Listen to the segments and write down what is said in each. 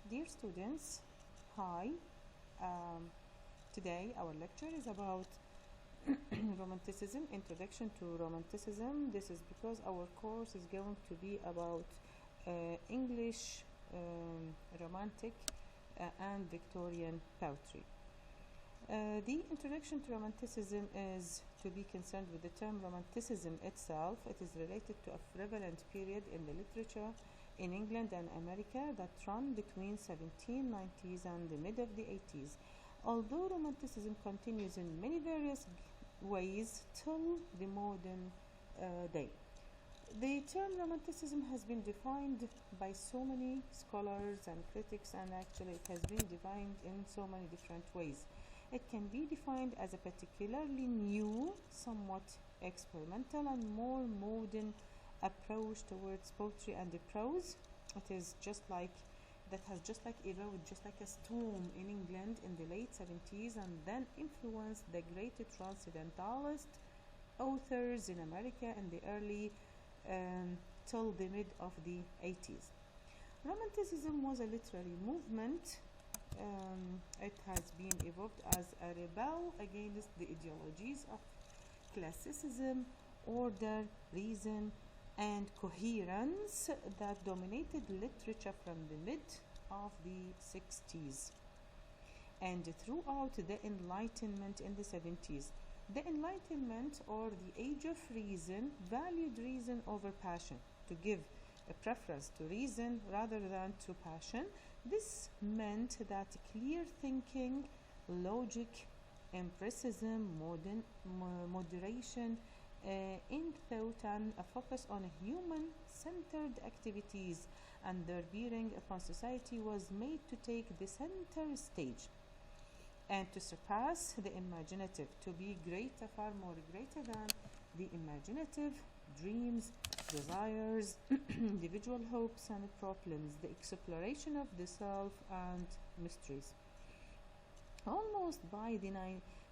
Dear students, hi. Today our lecture is about Romanticism, Introduction to Romanticism. This is because our course is going to be about English Romantic and Victorian poetry. The introduction to Romanticism is to be concerned with the term Romanticism itself. It is related to a prevalent period in the literature in England and America that ran between 1790s and the mid of the 80s. Although Romanticism continues in many various ways till the modern day. The term Romanticism has been defined by so many scholars and critics, and actually it has been defined in so many different ways. It can be defined as a particularly new, somewhat experimental and more modern approach towards poetry and the prose. It is just like that has just like evolved just like a storm in England in the late 70s and then influenced the great transcendentalist authors in America in the early till the mid of the 80s. Romanticism was a literary movement. It has been evolved as a rebel against the ideologies of classicism, order, reason, and coherence that dominated literature from the mid of the 60s and throughout the Enlightenment in the 70s. The Enlightenment, or the Age of Reason, valued reason over passion, to give a preference to reason rather than to passion. This meant that clear thinking, logic, empiricism, moderation in thought, and a focus on human-centered activities and their bearing upon society was made to take the center stage and to surpass the imaginative, to be greater, far more greater than the imaginative, dreams, desires, individual hopes and problems, the exploration of the self and mysteries. Almost by the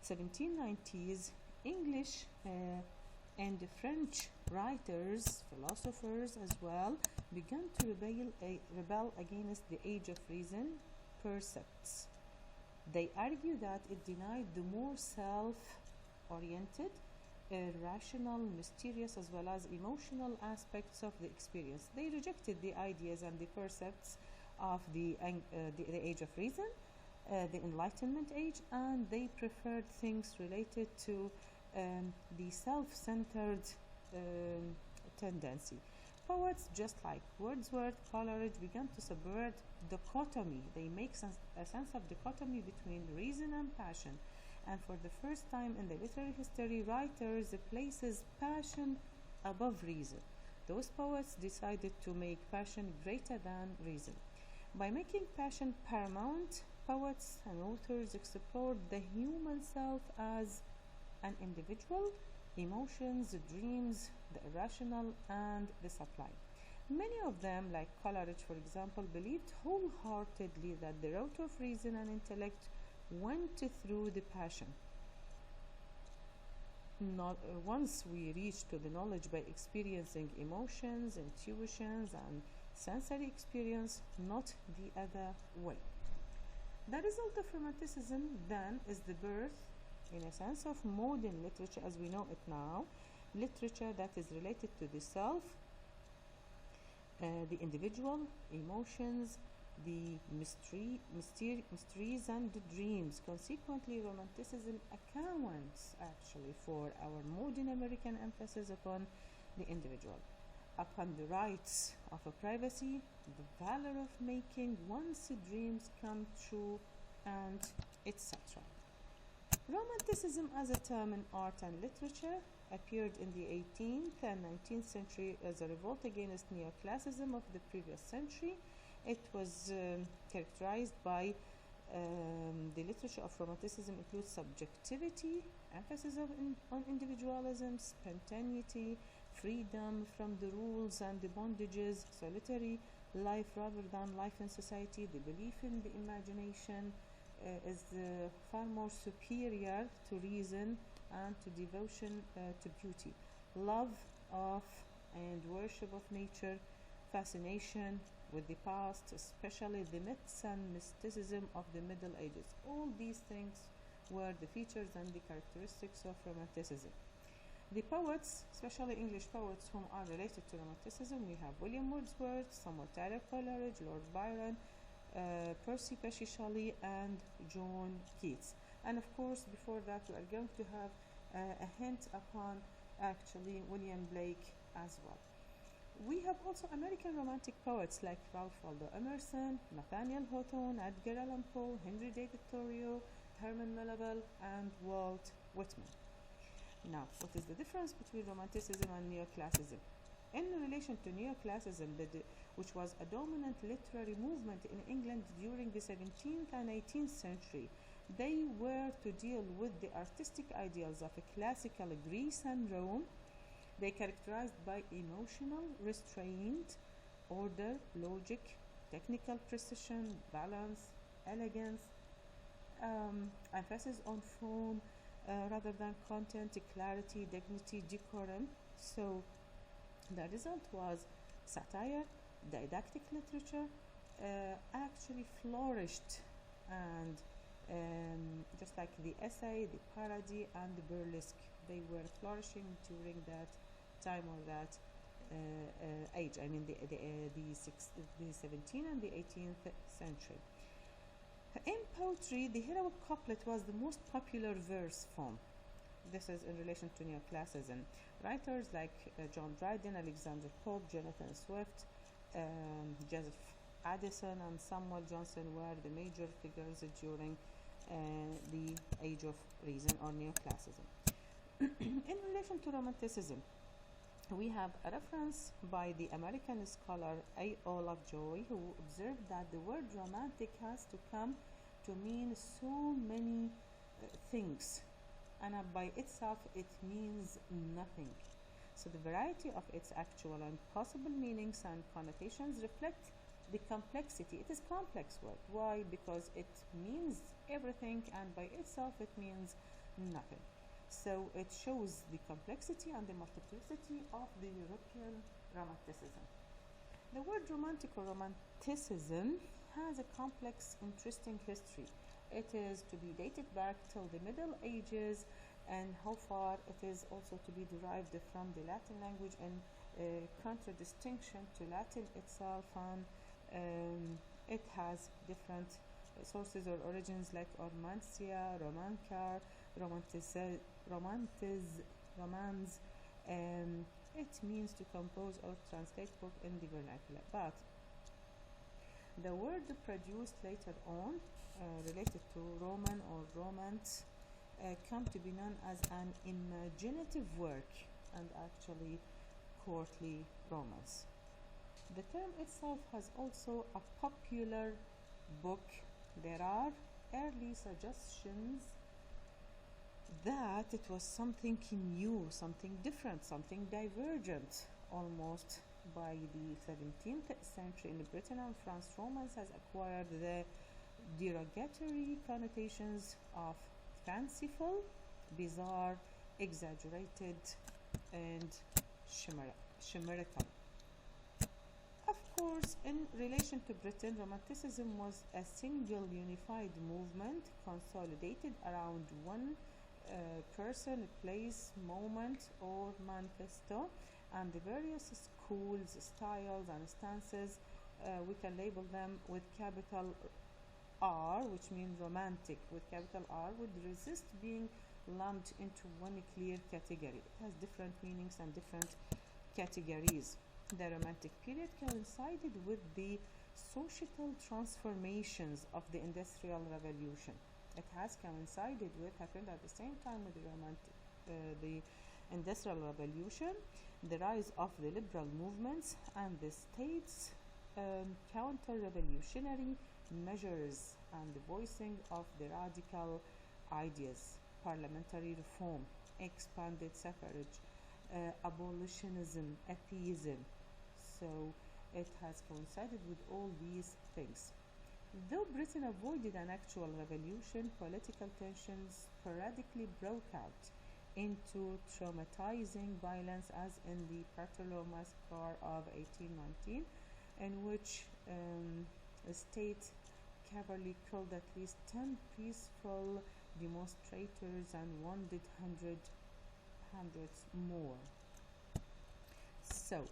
1790s, English and French writers, philosophers as well, began to rebel against the Age of Reason precepts. They argue that it denied the more self-oriented, rational, mysterious, as well as emotional aspects of the experience. They rejected the ideas and the precepts of the Age of Reason, the Enlightenment age, and they preferred things related to the self-centered tendency. Poets just like Wordsworth, Coleridge began to subvert dichotomy. They make a sense of dichotomy between reason and passion. And for the first time in the literary history, writers places passion above reason. Those poets decided to make passion greater than reason. By making passion paramount, poets and authors explored the human self as an individual, emotions, dreams, the irrational, and the sublime. Many of them, like Coleridge for example, believed wholeheartedly that the route of reason and intellect went through the passion. Once we reach to the knowledge by experiencing emotions, intuitions, and sensory experience, not the other way. The result of Romanticism then is the birth, in a sense, of modern literature as we know it now, literature that is related to the self, the individual, emotions, the mysteries and the dreams. Consequently, Romanticism accounts actually for our modern American emphasis upon the individual, upon the rights of privacy, the valor of making one's dreams come true, and etc. Romanticism as a term in art and literature appeared in the 18th and 19th century as a revolt against neoclassicism of the previous century. It was characterized by the literature of Romanticism includes subjectivity, emphasis on individualism, spontaneity, freedom from the rules and the bondages, solitary life rather than life in society, the belief in the imagination is far more superior to reason and to devotion to beauty, love of and worship of nature, fascination with the past, especially the myths and mysticism of the Middle Ages. All these things were the features and the characteristics of Romanticism. The poets, especially English poets whom are related to Romanticism, we have William Wordsworth, Samuel Taylor Coleridge, Lord Byron, Percy Bysshe Shelley, and John Keats. And of course, before that, we are going to have a hint upon actually William Blake as well. We have also American Romantic poets like Ralph Waldo Emerson, Nathaniel Hawthorne, Edgar Allan Poe, Henry David Thoreau, Herman Melville, and Walt Whitman. Now, what is the difference between Romanticism and Neoclassicism? In relation to Neoclassicism, which was a dominant literary movement in England during the 17th and 18th century, they were to deal with the artistic ideals of classical Greece and Rome. They characterized by emotional restraint, order, logic, technical precision, balance, elegance, emphasis on form rather than content, clarity, dignity, decorum. So the result was satire, didactic literature actually flourished, and just like the essay, the parody, and the burlesque, they were flourishing during that time or that age. I mean the 17th and the 18th century. In poetry, the heroic couplet was the most popular verse form. This is in relation to Neoclassicism. Writers like John Dryden, Alexander Pope, Jonathan Swift, Joseph Addison, and Samuel Johnson were the major figures during the Age of Reason or Neoclassicism. In relation to Romanticism, we have a reference by the American scholar A. O. Lovejoy, who observed that the word romantic has to come to mean so many things, and by itself it means nothing. So the variety of its actual and possible meanings and connotations reflect the complexity. It is a complex word. Why? Because it means everything, and by itself it means nothing. So it shows the complexity and the multiplicity of the European Romanticism. The word romantic or romanticism has a complex, interesting history. It is to be dated back till the Middle Ages, and how far it is also to be derived from the Latin language in contradistinction to Latin itself, and it has different sources or origins like romancia, romancar, romance. It means to compose or translate book in the vernacular. But the word produced later on related to Roman or romance come to be known as an imaginative work and actually courtly romance. The term itself has also a popular book. There are early suggestions that it was something new, something different, something divergent almost. By the 17th century in Britain and France, romance has acquired the derogatory connotations of fanciful, bizarre, exaggerated, and chimerical. Of course, in relation to Britain, Romanticism was a single unified movement consolidated around one person, place, moment, or manifesto, and the various schools, styles, and stances, we can label them with capital R, which means romantic, with capital R, would resist being lumped into one clear category. It has different meanings and different categories. The Romantic period coincided with the societal transformations of the Industrial Revolution. It has coincided with, happened at the same time with the Industrial Revolution, the rise of the liberal movements, and the state's counter-revolutionary measures, and the voicing of the radical ideas, parliamentary reform, expanded suffrage, abolitionism, atheism. So it has coincided with all these things. Though Britain avoided an actual revolution, political tensions sporadically broke out into traumatizing violence, as in the Waterloo Massacre of 1819, in which the state cavalry killed at least 10 peaceful demonstrators and wounded hundreds more. So,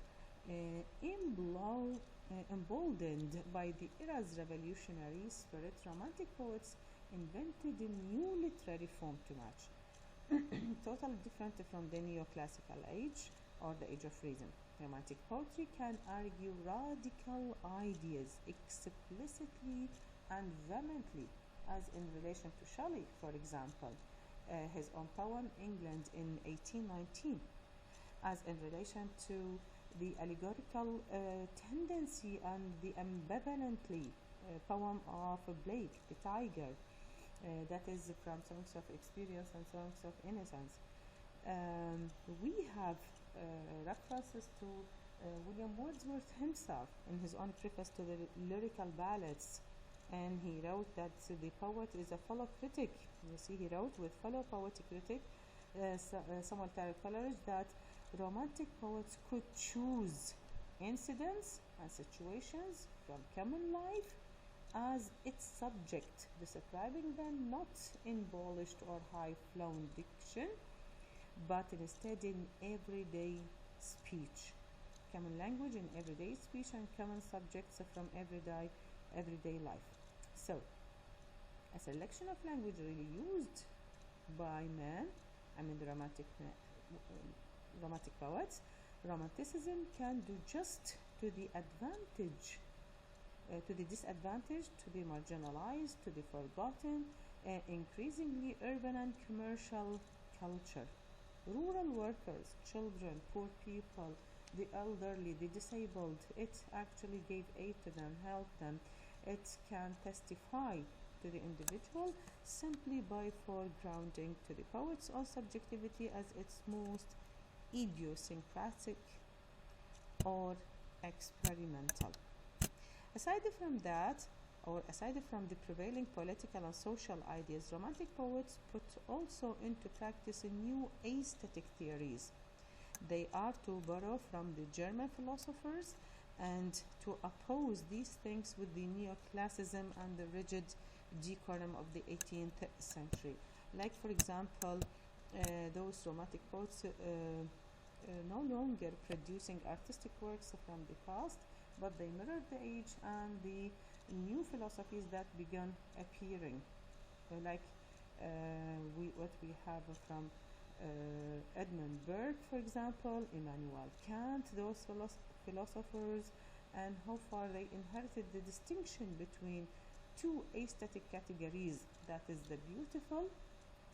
emboldened by the era's revolutionary spirit, Romantic poets invented a new literary form to match, totally different from the neoclassical age or the age of reason. Romantic poetry can argue radical ideas explicitly and vehemently, as in relation to Shelley, for example, his own poem England in 1819, as in relation to the allegorical tendency and the ambivalently poem of Blake, the tiger, that is from Songs of Experience and Songs of Innocence. We have references to William Wordsworth himself in his own preface to the lyrical ballads, and he wrote that the poet is a fellow critic. You see, he wrote with fellow poetic critic Samuel Taylor Coleridge that Romantic poets could choose incidents and situations from common life as its subject, describing them not in polished or high-flown diction, but instead in everyday speech. Common language in everyday speech and common subjects from everyday life. So, a selection of language really used by man, the romantic poets. Romanticism can do just to the advantage, to the disadvantaged, to the marginalized, to the forgotten, increasingly urban and commercial culture. Rural workers, children, poor people, the elderly, the disabled, it actually gave aid to them, helped them. It can testify to the individual simply by foregrounding to the poet's own subjectivity as its most idiosyncratic or experimental. Aside from that, or aside from the prevailing political and social ideas, Romantic poets put also into practice new aesthetic theories. They are to borrow from the German philosophers and to oppose these things with the neoclassicism and the rigid decorum of the 18th century. Like, for example, those Romantic poets no longer producing artistic works from the past, but they mirrored the age and the new philosophies that began appearing, like what we have from Edmund Burke, for example, Immanuel Kant, those philosophers, and how far they inherited the distinction between two aesthetic categories, that is the beautiful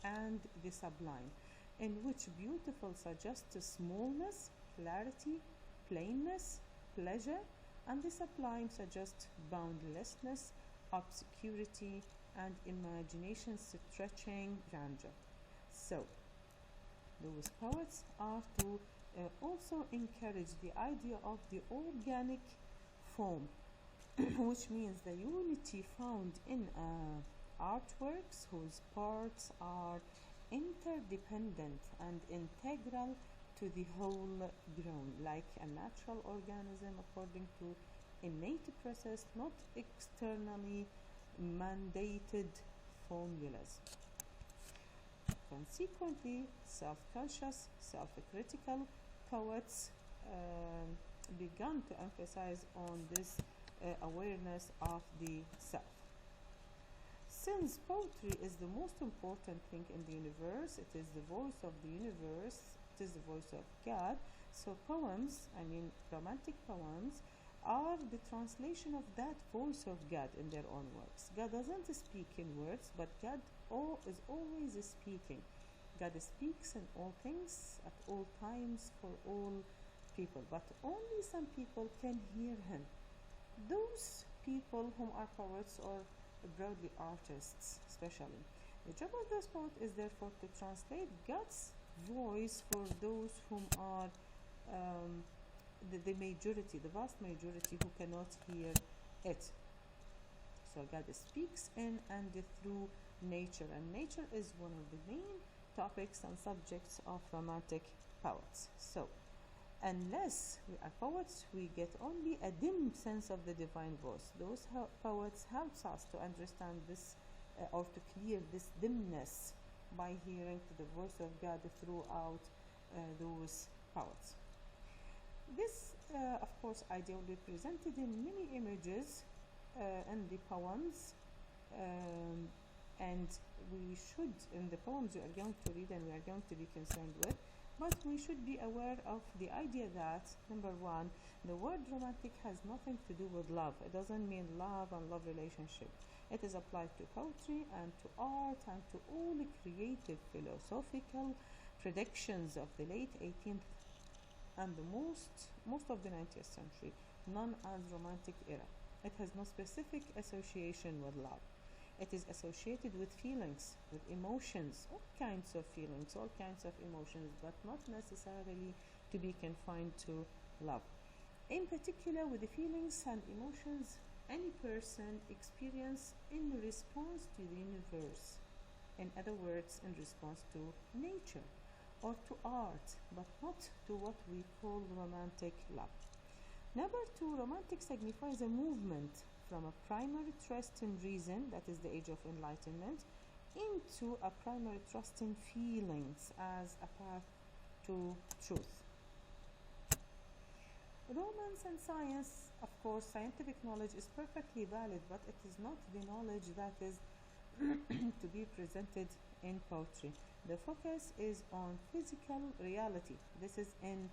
and the sublime, in which beautiful suggests smallness, clarity, plainness, pleasure, and the sublime suggests boundlessness, obscurity, and imagination stretching grandeur. So, those poets are to also encourage the idea of the organic form, which means the unity found in artworks whose parts are interdependent and integral to the whole grown, like a natural organism according to innate process, not externally mandated formulas. Consequently, self-conscious, self-critical poets began to emphasize on this awareness of the self. Since poetry is the most important thing in the universe, it is the voice of the universe, it is the voice of God, so poems, romantic poems, are the translation of that voice of God in their own works. God doesn't speak in words, but God is always speaking. God speaks in all things, at all times, for all people, but only some people can hear him. Those people whom are poets or broadly artists, especially. The job of this poet is therefore to translate God's voice for those whom are the majority, the vast majority who cannot hear it. So God speaks in and through nature, and nature is one of the main topics and subjects of romantic poets. So Unless we are poets, we get only a dim sense of the divine voice. Those poets helps us to understand this or to clear this dimness by hearing the voice of God throughout those poets. This, of course, idea will be presented in many images in the poems, and we should, in the poems we are going to read and we are going to be concerned with, but we should be aware of the idea that, number one, the word romantic has nothing to do with love. It doesn't mean love and love relationship. It is applied to poetry and to art and to all creative philosophical predictions of the late 18th and the most of the 19th century, known as Romantic era. It has no specific association with love. It is associated with feelings, with emotions, all kinds of feelings, all kinds of emotions, but not necessarily to be confined to love. In particular, with the feelings and emotions any person experience in response to the universe. In other words, in response to nature or to art, but not to what we call romantic love. Number two, romantic signifies a movement from a primary trust in reason, that is the age of enlightenment, into a primary trust in feelings as a path to truth. Romance and science, of course, scientific knowledge is perfectly valid, but it is not the knowledge that is to be presented in poetry. The focus is on physical reality. This is in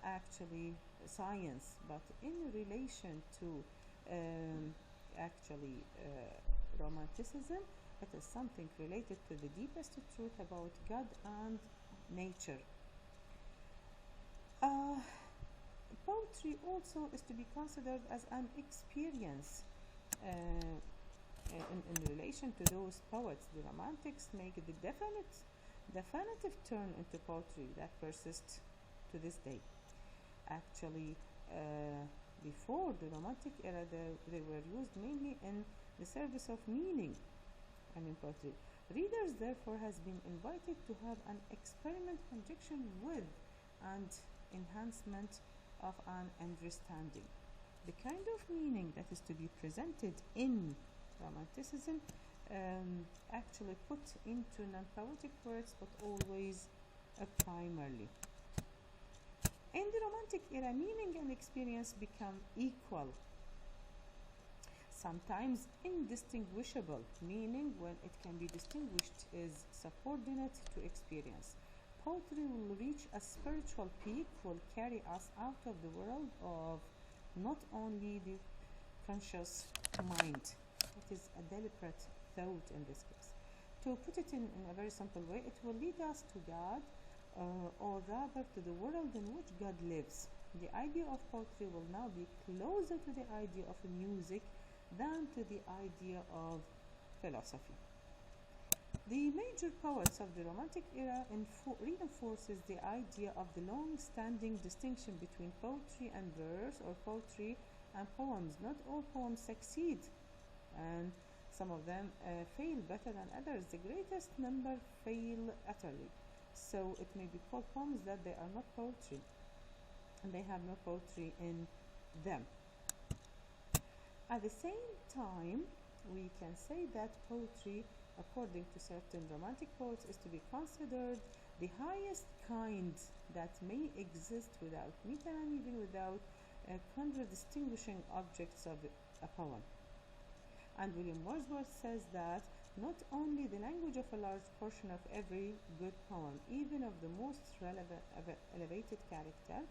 actually science, but in relation to romanticism, it is something related to the deepest truth about God and nature. Poetry also is to be considered as an experience. In relation to those poets, the romantics make the definitive turn into poetry that persists to this day. Actually, before the Romantic era, they were used mainly in the service of meaning and in poetry. Readers, therefore, has been invited to have an experiment conjunction with and enhancement of an understanding. The kind of meaning that is to be presented in Romanticism actually put into non-poetic words, but always primarily. In the Romantic era, meaning and experience become equal, sometimes indistinguishable. Meaning, when it can be distinguished, is subordinate to experience. Poetry will reach a spiritual peak, will carry us out of the world of not only the conscious mind. It is a deliberate thought in this case. To put it in a very simple way, it will lead us to God, or rather to the world in which God lives. The idea of poetry will now be closer to the idea of music than to the idea of philosophy. The major poets of the Romantic era reinforces the idea of the long-standing distinction between poetry and verse, or poetry and poems. Not all poems succeed, and some of them fail better than others. The greatest number fail utterly. So it may be called poems that they are not poetry, and they have no poetry in them. At the same time, we can say that poetry, according to certain Romantic poets, is to be considered the highest kind that may exist without meter and even without contradistinguishing objects of a poem. And William Wordsworth says that not only the language of a large portion of every good poem, even of the most elevated character,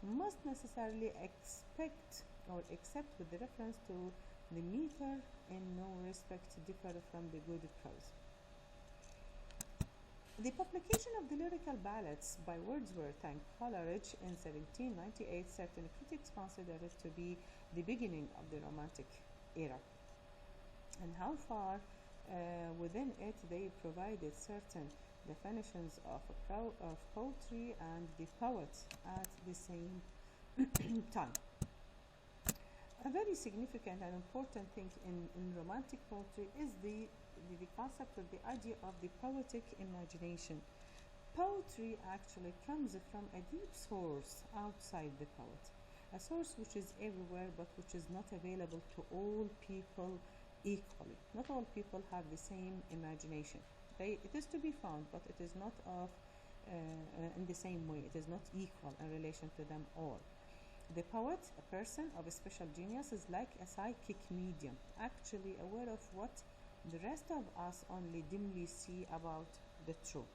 must necessarily expect or accept with the reference to the meter in no respect differ from the good prose. The publication of the lyrical ballads by Wordsworth and Coleridge in 1798, certain critics consider it to be the beginning of the Romantic era. And how far within it they provided certain definitions of poetry and the poet at the same time. A very significant and important thing in Romantic poetry is the concept of the idea of the poetic imagination. Poetry actually comes from a deep source outside the poet, a source which is everywhere but which is not available to all people equally. Not all people have the same imagination. It is to be found, but it is not of in the same way. It is not equal in relation to them all. The poet, a person of a special genius, is like a psychic medium, actually aware of what the rest of us only dimly see about the truth.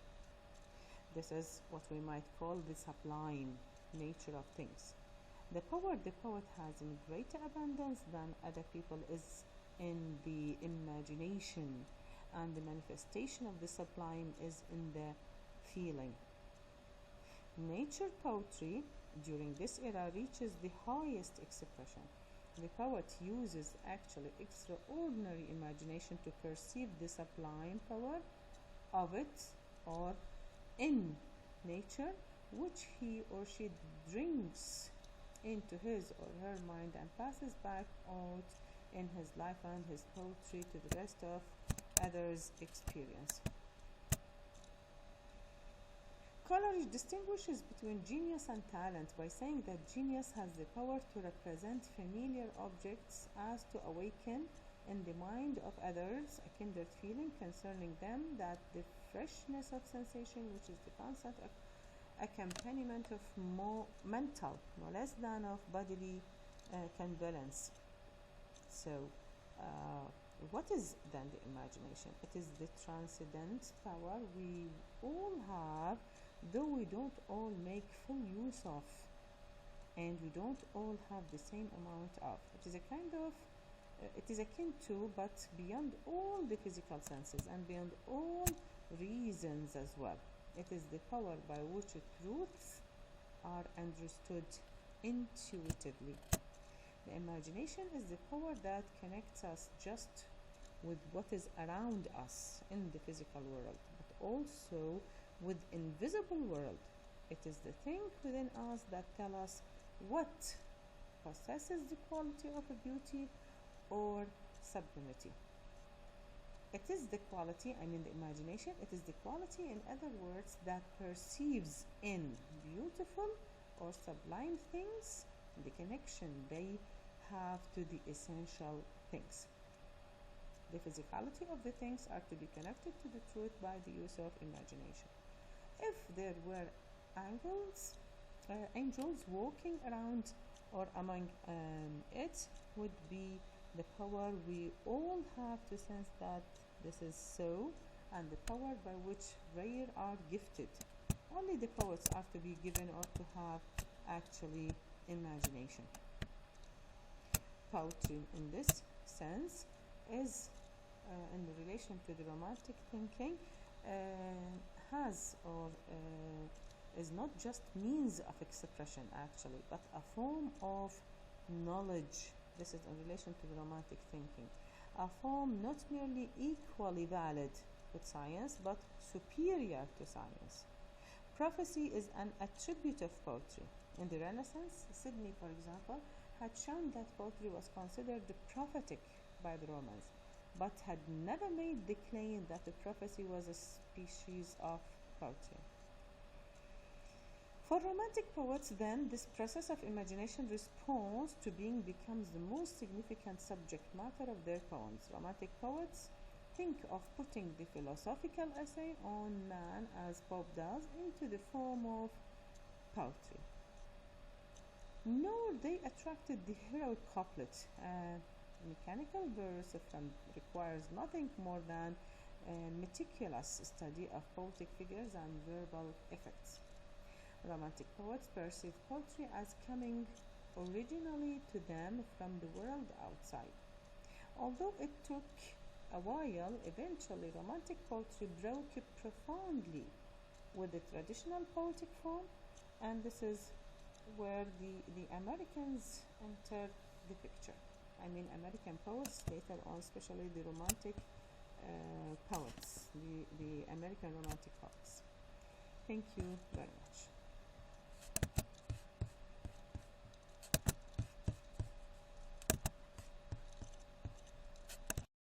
This is what we might call the sublime nature of things. The power the poet has in greater abundance than other people is in the imagination, and the manifestation of the sublime is in the feeling. Nature poetry during this era reaches the highest expression. The poet uses actually extraordinary imagination to perceive the sublime power of it or in nature, which he or she drinks into his or her mind and passes back out in his life and his poetry to the rest of others' experience. Coleridge distinguishes between genius and talent by saying that genius has the power to represent familiar objects as to awaken in the mind of others a kindred feeling concerning them, that the freshness of sensation which is the constant accompaniment of more mental, no less than of bodily convalescence. So, what is then the imagination? It is the transcendent power we all have, though we don't all make full use of, and we don't all have the same amount of. It is a kind of it is akin to, but beyond all the physical senses and beyond all reasons as well. It is the power by which truths are understood intuitively. The imagination is the power that connects us just with what is around us in the physical world, but also with invisible world. It is the thing within us that tell us what possesses the quality of a beauty or sublimity. It is the quality, the imagination, it is the quality, in other words, that perceives in beautiful or sublime things the connection they have to the essential things. The physicality of the things are to be connected to the truth by the use of imagination. If there were angels walking around or among it, would be the power we all have to sense that this is so, and the power by which rare are gifted. Only the poets are to be given or to have actually imagination. Poetry in this sense is in relation to the romantic thinking has or is not just means of expression actually, but a form of knowledge. This is in relation to the romantic thinking, a form not merely equally valid with science but superior to science. Prophecy is an attribute of poetry. In the Renaissance, Sidney, for example, had shown that poetry was considered prophetic by the Romans, but had never made the claim that the prophecy was a species of poetry. For romantic poets, then, this process of imagination response to being becomes the most significant subject matter of their poems. Romantic poets think of putting the philosophical essay on man, as Pope does, into the form of poetry. Nor they attracted the heroic couplet. Mechanical verse requires nothing more than a meticulous study of poetic figures and verbal effects. Romantic poets perceived poetry as coming originally to them from the world outside. Although it took a while, eventually Romantic poetry broke profoundly with the traditional poetic form, and this is where the Americans entered the picture. American poets later on, especially the Romantic poets, the American Romantic poets. Thank you very much.